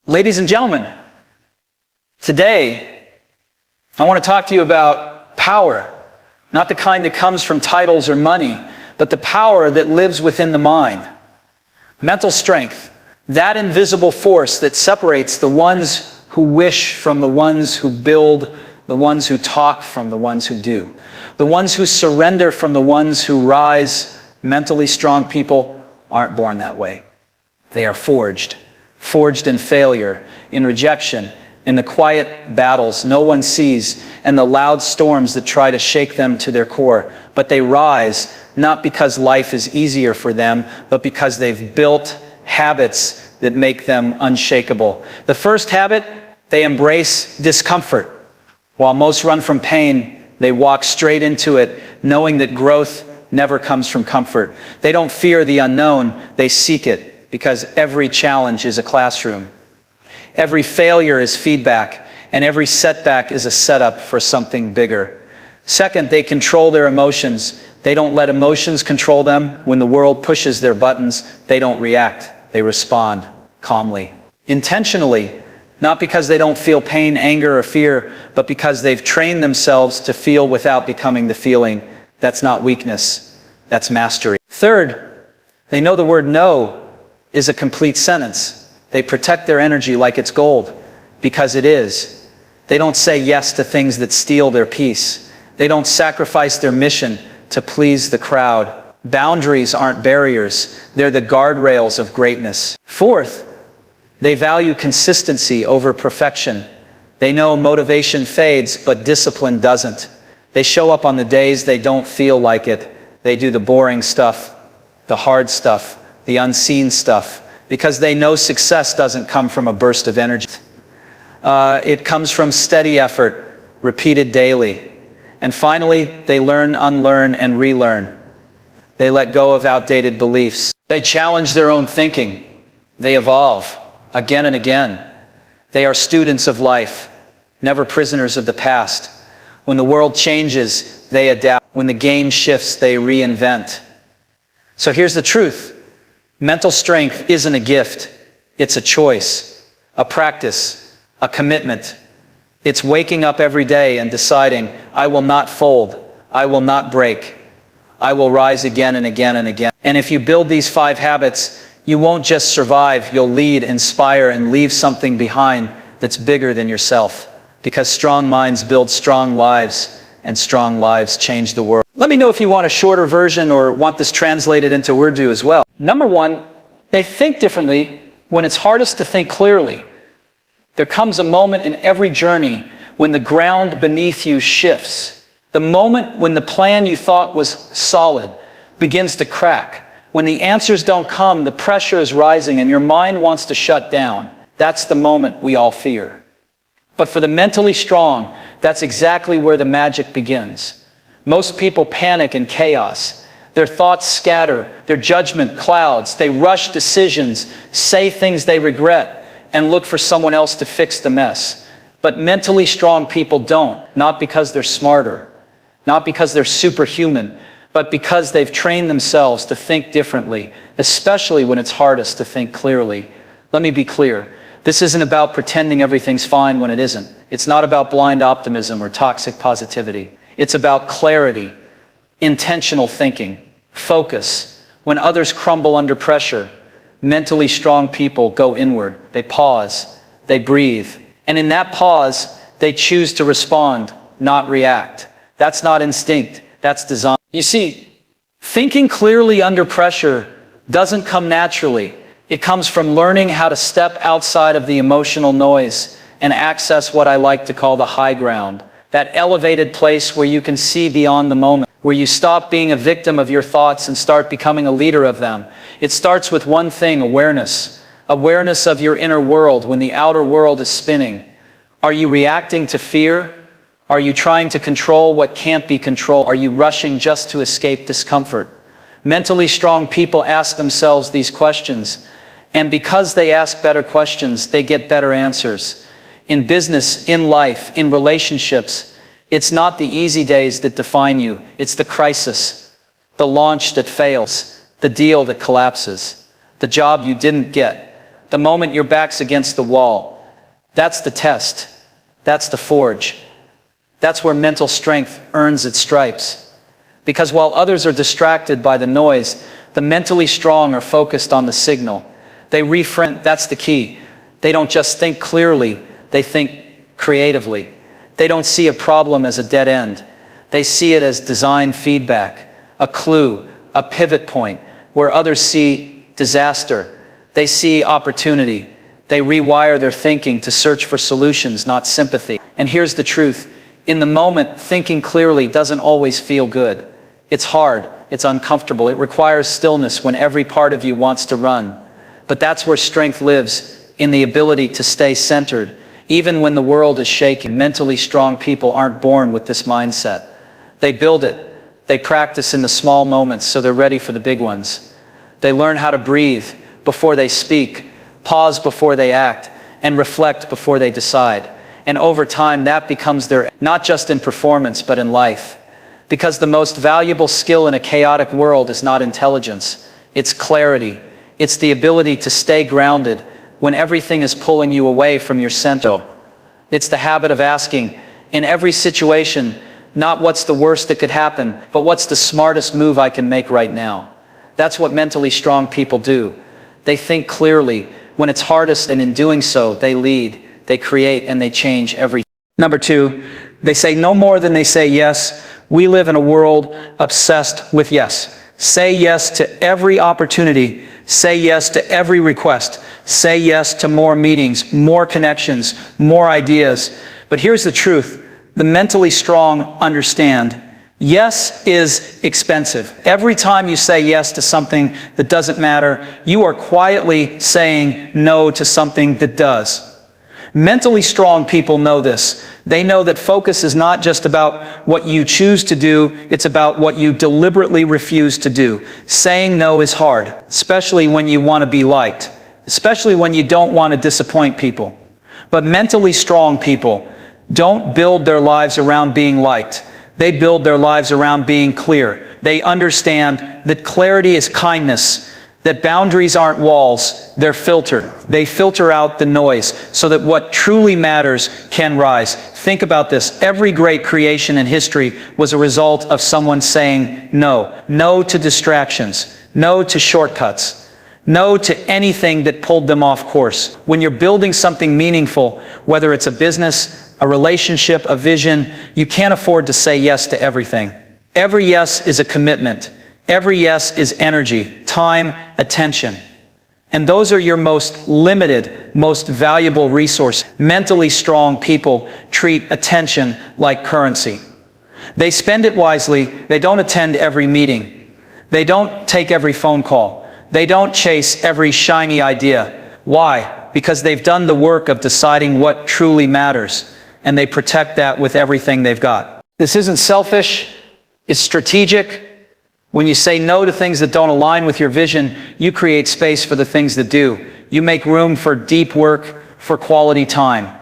Ladies and gentlemen, today I want to talk to you about power, not the kind that comes from titles or money, but the power that lives within the mind. Mental strength, that invisible force that separates the ones who wish from the ones who build, the ones who talk from the ones who do, the ones who surrender from the ones who rise. Mentally strong people aren't born that way. They are forged in failure, in rejection, in the quiet battles no one sees, and the loud storms that try to shake them to their core. But they rise not because life is easier for them, but because they've built habits that make them unshakable. The first habit, they embrace discomfort. While most run from pain, they walk straight into it, knowing that growth never comes from comfort. They don't fear the unknown, they seek it. Because every challenge is a classroom. Every failure is feedback, and every setback is a setup for something bigger. Second, they control their emotions. They don't let emotions control them. When the world pushes their buttons, they don't react. They respond calmly. Intentionally, not because they don't feel pain, anger, or fear, but because they've trained themselves to feel without becoming the feeling. That's not weakness, that's mastery. Third, they know the word no is a complete sentence. They protect their energy like it's gold, because it is. They don't say yes to things that steal their peace. They don't sacrifice their mission to please the crowd. Boundaries aren't barriers, they're the guardrails of greatness. Fourth, they value consistency over perfection. They know motivation fades, but discipline doesn't. They show up on the days they don't feel like it. They do the boring stuff, the hard stuff, the unseen stuff, because they know success doesn't come from a burst of energy. It comes from steady effort, repeated daily. And finally, they learn, unlearn, and relearn. They let go of outdated beliefs. They challenge their own thinking. They evolve again and again. They are students of life, never prisoners of the past. When the world changes, they adapt. When the game shifts, they reinvent. So here's the truth. Mental strength isn't a gift, it's a choice, a practice, a commitment. It's waking up every day and deciding, I will not fold, I will not break, I will rise again and again and again. And if you build these 5 habits, you won't just survive, you'll lead, inspire, and leave something behind that's bigger than yourself. Because strong minds build strong lives, and strong lives change the world. Let me know if you want a shorter version or want this translated into Urdu as well. Number 1, they think differently when it's hardest to think clearly. There comes a moment in every journey when the ground beneath you shifts. The moment when the plan you thought was solid begins to crack. When the answers don't come, the pressure is rising and your mind wants to shut down. That's the moment we all fear. But for the mentally strong, that's exactly where the magic begins. Most people panic in chaos. Their thoughts scatter, their judgment clouds. They rush decisions, say things they regret, and look for someone else to fix the mess. But mentally strong people don't, not because they're smarter, not because they're superhuman, but because they've trained themselves to think differently, especially when it's hardest to think clearly. Let me be clear. This isn't about pretending everything's fine when it isn't. It's not about blind optimism or toxic positivity. It's about clarity, intentional thinking, focus. When others crumble under pressure, mentally strong people go inward. They pause, they breathe. And in that pause, they choose to respond, not react. That's not instinct, that's design. You see, thinking clearly under pressure doesn't come naturally. It comes from learning how to step outside of the emotional noise and access what I like to call the high ground, that elevated place where you can see beyond the moment, where you stop being a victim of your thoughts and start becoming a leader of them. It starts with one thing, awareness. Awareness of your inner world when the outer world is spinning. Are you reacting to fear? Are you trying to control what can't be controlled? Are you rushing just to escape discomfort? Mentally strong people ask themselves these questions. And because they ask better questions, they get better answers. In business, in life, in relationships, it's not the easy days that define you. It's the crisis, the launch that fails, the deal that collapses, the job you didn't get, the moment your back's against the wall. That's the test. That's the forge. That's where mental strength earns its stripes. Because while others are distracted by the noise, the mentally strong are focused on the signal. They reframe, that's the key. They don't just think clearly, they think creatively. They don't see a problem as a dead end. They see it as design feedback, a clue, a pivot point, where others see disaster. They see opportunity. They rewire their thinking to search for solutions, not sympathy. And here's the truth. In the moment, thinking clearly doesn't always feel good. It's hard. It's uncomfortable. It requires stillness when every part of you wants to run. But that's where strength lives, in the ability to stay centered. Even when the world is shaking, mentally strong people aren't born with this mindset. They build it. They practice in the small moments so they're ready for the big ones. They learn how to breathe before they speak, pause before they act, and reflect before they decide. And over time, that becomes their, not just in performance, but in life. Because the most valuable skill in a chaotic world is not intelligence, it's clarity. It's the ability to stay grounded when everything is pulling you away from your center. It's the habit of asking, in every situation, not what's the worst that could happen, but what's the smartest move I can make right now. That's what mentally strong people do. They think clearly when it's hardest, and in doing so, they lead, they create, and they change everything. Number 2, they say no more than they say yes. We live in a world obsessed with yes. Say yes to every opportunity. Say yes to every request. Say yes to more meetings, more connections, more ideas. But here's the truth. The mentally strong understand. Yes is expensive. Every time you say yes to something that doesn't matter, you are quietly saying no to something that does. Mentally strong people know this. They know that focus is not just about what you choose to do, it's about what you deliberately refuse to do. Saying no is hard, especially when you want to be liked, especially when you don't want to disappoint people. But mentally strong people don't build their lives around being liked. They build their lives around being clear. They understand that clarity is kindness, that boundaries aren't walls, they're filtered. They filter out the noise so that what truly matters can rise. Think about this. Every great creation in history was a result of someone saying no. No to distractions. No to shortcuts. No to anything that pulled them off course. When you're building something meaningful, whether it's a business, a relationship, a vision, you can't afford to say yes to everything. Every yes is a commitment. Every yes is energy, time, attention. And those are your most limited, most valuable resource. Mentally strong people treat attention like currency. They spend it wisely. They don't attend every meeting. They don't take every phone call. They don't chase every shiny idea. Why? Because they've done the work of deciding what truly matters, and they protect that with everything they've got. This isn't selfish, it's strategic. When you say no to things that don't align with your vision, you create space for the things that do. You make room for deep work, for quality time,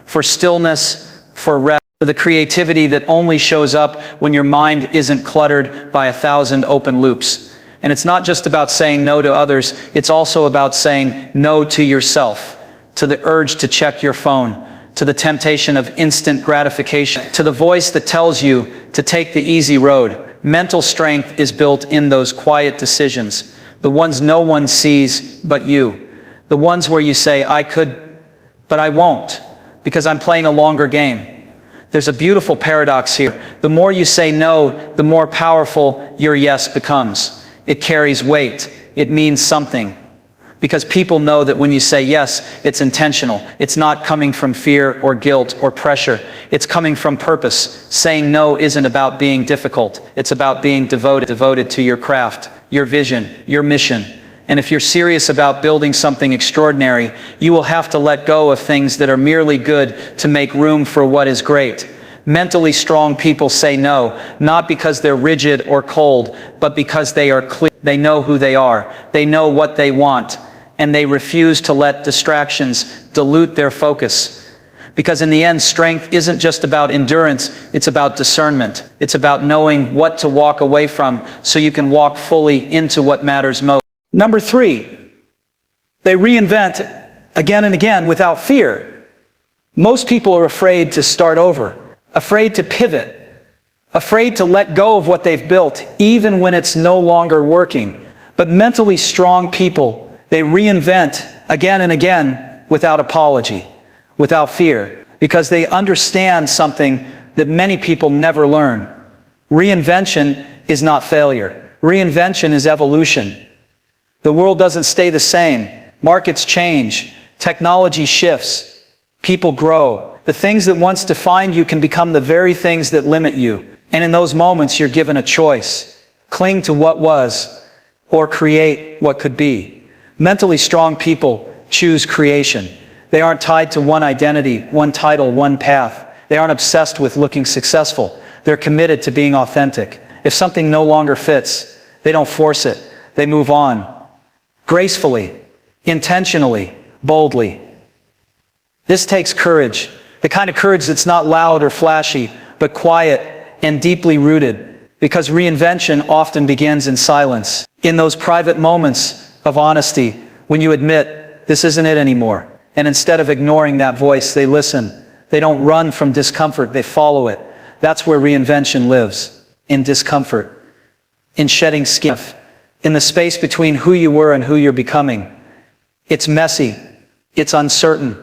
for stillness, for rest, for the creativity that only shows up when your mind isn't cluttered by 1,000 open loops. And it's not just about saying no to others, it's also about saying no to yourself, to the urge to check your phone, to the temptation of instant gratification, to the voice that tells you to take the easy road. Mental strength is built in those quiet decisions, the ones no one sees but you. The ones where you say, I could, but I won't, because I'm playing a longer game. There's a beautiful paradox here. The more you say no, the more powerful your yes becomes. It carries weight. It means something. Because people know that when you say yes, it's intentional. It's not coming from fear or guilt or pressure. It's coming from purpose. Saying no isn't about being difficult. It's about being devoted to your craft, your vision, your mission. And if you're serious about building something extraordinary, you will have to let go of things that are merely good to make room for what is great. Mentally strong people say no, not because they're rigid or cold, but because they are clear. They know who they are. They know what they want. And they refuse to let distractions dilute their focus. Because in the end, strength isn't just about endurance, it's about discernment. It's about knowing what to walk away from so you can walk fully into what matters most. Number 3, They reinvent again and again without fear. Most people are afraid to start over, afraid to pivot, afraid to let go of what they've built, even when it's no longer working. But mentally strong people, they reinvent again and again without apology, without fear, because they understand something that many people never learn. Reinvention is not failure. Reinvention is evolution. The world doesn't stay the same. Markets change. Technology shifts. People grow. The things that once defined you can become the very things that limit you. And in those moments, you're given a choice. Cling to what was, or create what could be. Mentally strong people choose creation. They aren't tied to one identity, one title, one path. They aren't obsessed with looking successful. They're committed to being authentic. If something no longer fits, they don't force it. They move on. Gracefully, intentionally, boldly. This takes courage. The kind of courage that's not loud or flashy, but quiet and deeply rooted, because reinvention often begins in silence. In those private moments of honesty, when you admit, this isn't it anymore, and instead of ignoring that voice, they listen. They don't run from discomfort, they follow it. That's where reinvention lives, in discomfort, in shedding skin, in the space between who you were and who you're becoming. It's messy, it's uncertain,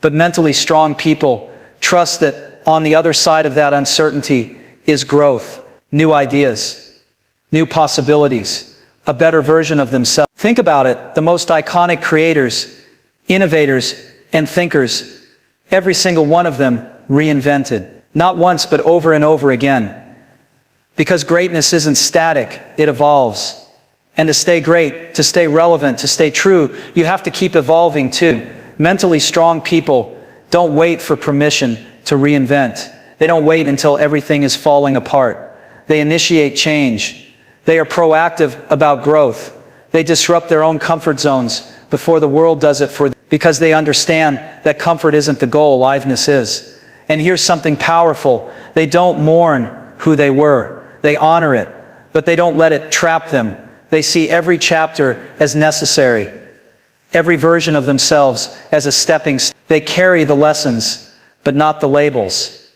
but mentally strong people trust that on the other side of that uncertainty is growth, new ideas, new possibilities, a better version of themselves. Think about it, the most iconic creators, innovators, and thinkers, every single one of them reinvented, not once but over and over again. Because greatness isn't static, it evolves. And to stay great, to stay relevant, to stay true, you have to keep evolving too. Mentally strong people don't wait for permission to reinvent. They don't wait until everything is falling apart. They initiate change. They are proactive about growth. They disrupt their own comfort zones before the world does it for them, because they understand that comfort isn't the goal, aliveness is. And here's something powerful. They don't mourn who they were. They honor it, but they don't let it trap them. They see every chapter as necessary, every version of themselves as a stepping stone. They carry the lessons, but not the labels.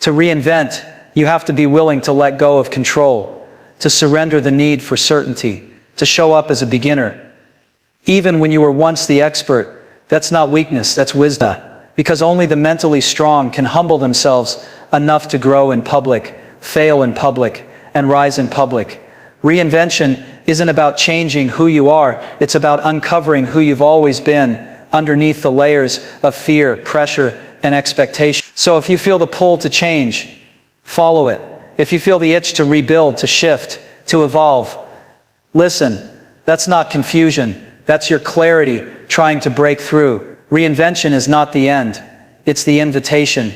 To reinvent, you have to be willing to let go of control, to surrender the need for certainty, to show up as a beginner. Even when you were once the expert, that's not weakness, that's wisdom. Because only the mentally strong can humble themselves enough to grow in public, fail in public, and rise in public. Reinvention isn't about changing who you are, it's about uncovering who you've always been underneath the layers of fear, pressure, and expectation. So if you feel the pull to change, follow it. If you feel the itch to rebuild, to shift, to evolve, listen. That's not confusion. That's your clarity trying to break through. Reinvention is not the end. It's the invitation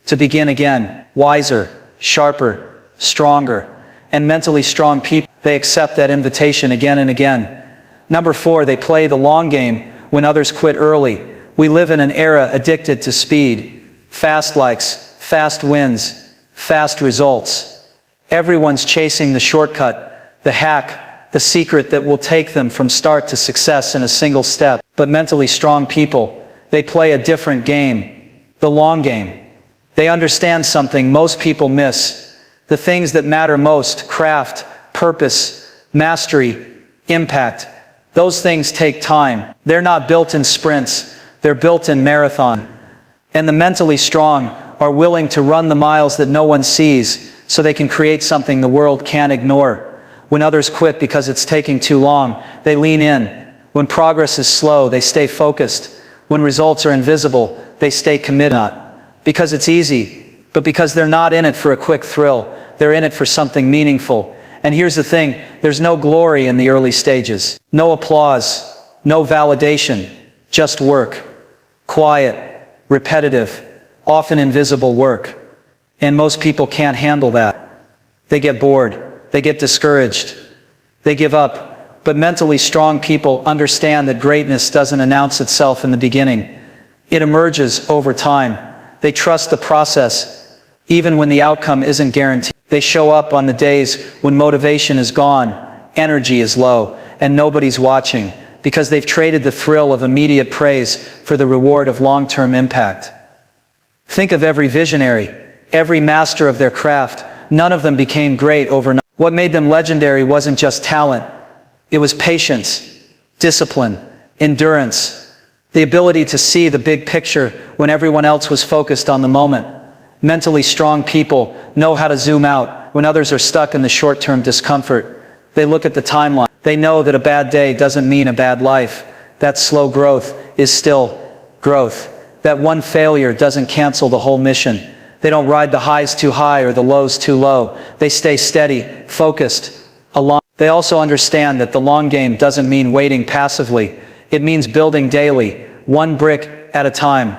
to begin again, wiser, sharper, stronger. And mentally strong people, they accept that invitation again and again. Number 4, they play the long game when others quit early. We live in an era addicted to speed, fast likes, fast wins, fast results. Everyone's chasing the shortcut, the hack, the secret that will take them from start to success in a single step. But mentally strong people, they play a different game, the long game. They understand something most people miss. The things that matter most, craft, purpose, mastery, impact, those things take time. They're not built in sprints. They're built in marathon. And the mentally strong are willing to run the miles that no one sees so they can create something the world can't ignore. When others quit because it's taking too long, they lean in. When progress is slow, they stay focused. When results are invisible, they stay committed. Not because it's easy, but because they're not in it for a quick thrill. They're in it for something meaningful. And here's the thing, there's no glory in the early stages. No applause, no validation, just work. Quiet, repetitive, often invisible work. And most people can't handle that. They get bored, they get discouraged, they give up. But mentally strong people understand that greatness doesn't announce itself in the beginning. It emerges over time. They trust the process, even when the outcome isn't guaranteed. They show up on the days when motivation is gone, energy is low, and nobody's watching. because they've traded the thrill of immediate praise for the reward of long-term impact. Think of every visionary, every master of their craft. None of them became great overnight. What made them legendary wasn't just talent. It was patience, discipline, endurance, the ability to see the big picture when everyone else was focused on the moment. Mentally strong people know how to zoom out when others are stuck in the short-term discomfort. They look at the timeline. They know that a bad day doesn't mean a bad life. That slow growth is still growth. That one failure doesn't cancel the whole mission. They don't ride the highs too high or the lows too low. They stay steady, focused, along. They also understand that the long game doesn't mean waiting passively. It means building daily, one brick at a time,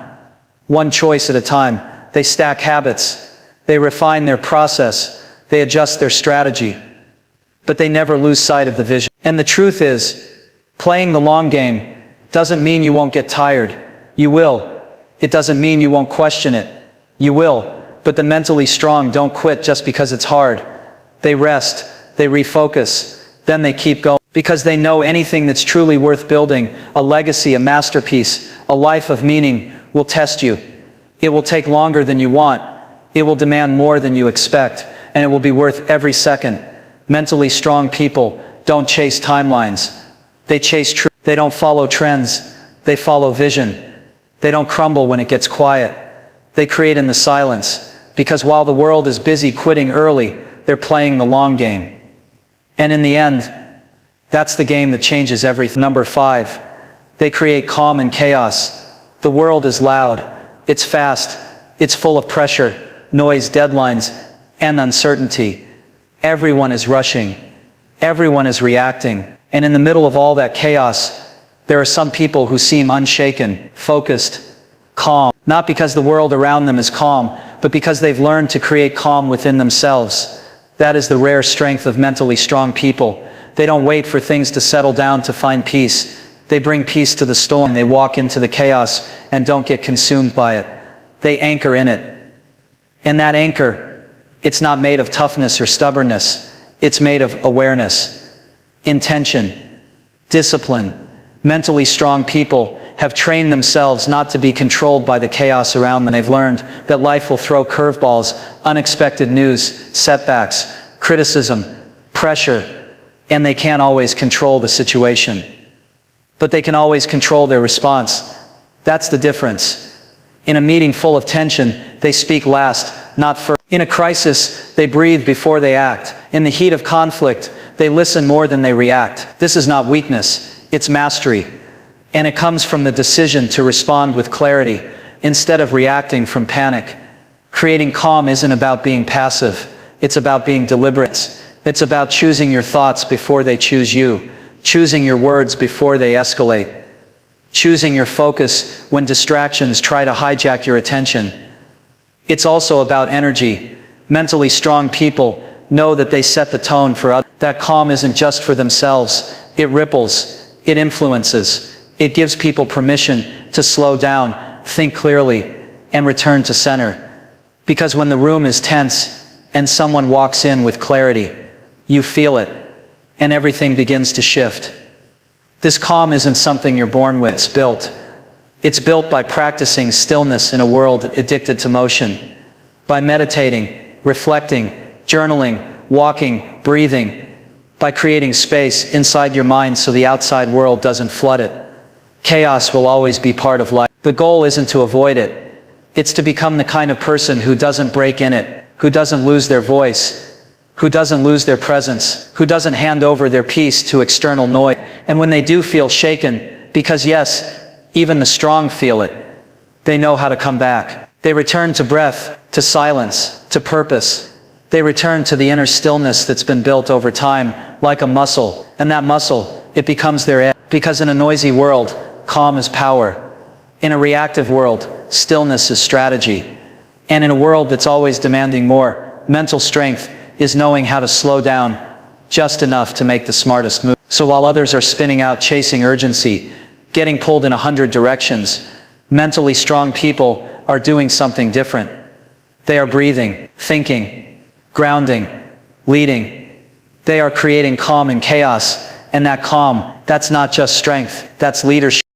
one choice at a time. They stack habits. They refine their process. They adjust their strategy. But they never lose sight of the vision. And the truth is, playing the long game doesn't mean you won't get tired. You will. It doesn't mean you won't question it. You will. But the mentally strong don't quit just because it's hard. They rest. They refocus. Then they keep going. Because they know anything that's truly worth building, a legacy, a masterpiece, a life of meaning, will test you. It will take longer than you want. It will demand more than you expect. And it will be worth every second. Mentally strong people don't chase timelines. They chase truth. They don't follow trends. They follow vision. They don't crumble when it gets quiet. They create in the silence. Because while the world is busy quitting early, they're playing the long game. And in the end, that's the game that changes everything. Number 5, they create calm in chaos. The world is loud. It's fast. It's full of pressure, noise, deadlines, and uncertainty. Everyone is rushing. Everyone is reacting. And in the middle of all that chaos, there are some people who seem unshaken, focused, calm. Not because the world around them is calm, but because they've learned to create calm within themselves. That is the rare strength of mentally strong people. They don't wait for things to settle down to find peace. They bring peace to the storm. They walk into the chaos and don't get consumed by it. They anchor in it. And that anchor, it's not made of toughness or stubbornness. It's made of awareness, intention, discipline. Mentally strong people have trained themselves not to be controlled by the chaos around them. They've learned that life will throw curveballs, unexpected news, setbacks, criticism, pressure, and they can't always control the situation. But they can always control their response. That's the difference. In a meeting full of tension, they speak last, not first. In a crisis, they breathe before they act. In the heat of conflict, they listen more than they react. This is not weakness. It's mastery, and it comes from the decision to respond with clarity instead of reacting from panic. Creating calm isn't about being passive. It's about being deliberate. It's about choosing your thoughts before they choose you, choosing your words before they escalate, choosing your focus when distractions try to hijack your attention. It's also about energy. Mentally strong people know that they set the tone for others. That calm isn't just for themselves. It ripples. It influences. It gives people permission to slow down, think clearly, and return to center. Because when the room is tense and someone walks in with clarity, you feel it, and everything begins to shift. This calm isn't something you're born with. It's built. It's built by practicing stillness in a world addicted to motion, by meditating, reflecting, journaling, walking, breathing, by creating space inside your mind so the outside world doesn't flood it. Chaos will always be part of life. The goal isn't to avoid it. It's to become the kind of person who doesn't break in it, who doesn't lose their voice, who doesn't lose their presence, who doesn't hand over their peace to external noise. And when they do feel shaken, because yes, even the strong feel it, they know how to come back. They return to breath, to silence, to purpose. They return to the inner stillness that's been built over time, like a muscle. And that muscle, it becomes their edge. Because in a noisy world, calm is power. In a reactive world, stillness is strategy. And in a world that's always demanding more, mental strength is knowing how to slow down just enough to make the smartest move. So while others are spinning out chasing urgency, getting pulled in 100 directions, mentally strong people are doing something different. They are breathing, thinking, grounding, leading. They are creating calm in chaos, and that calm, that's not just strength, that's leadership.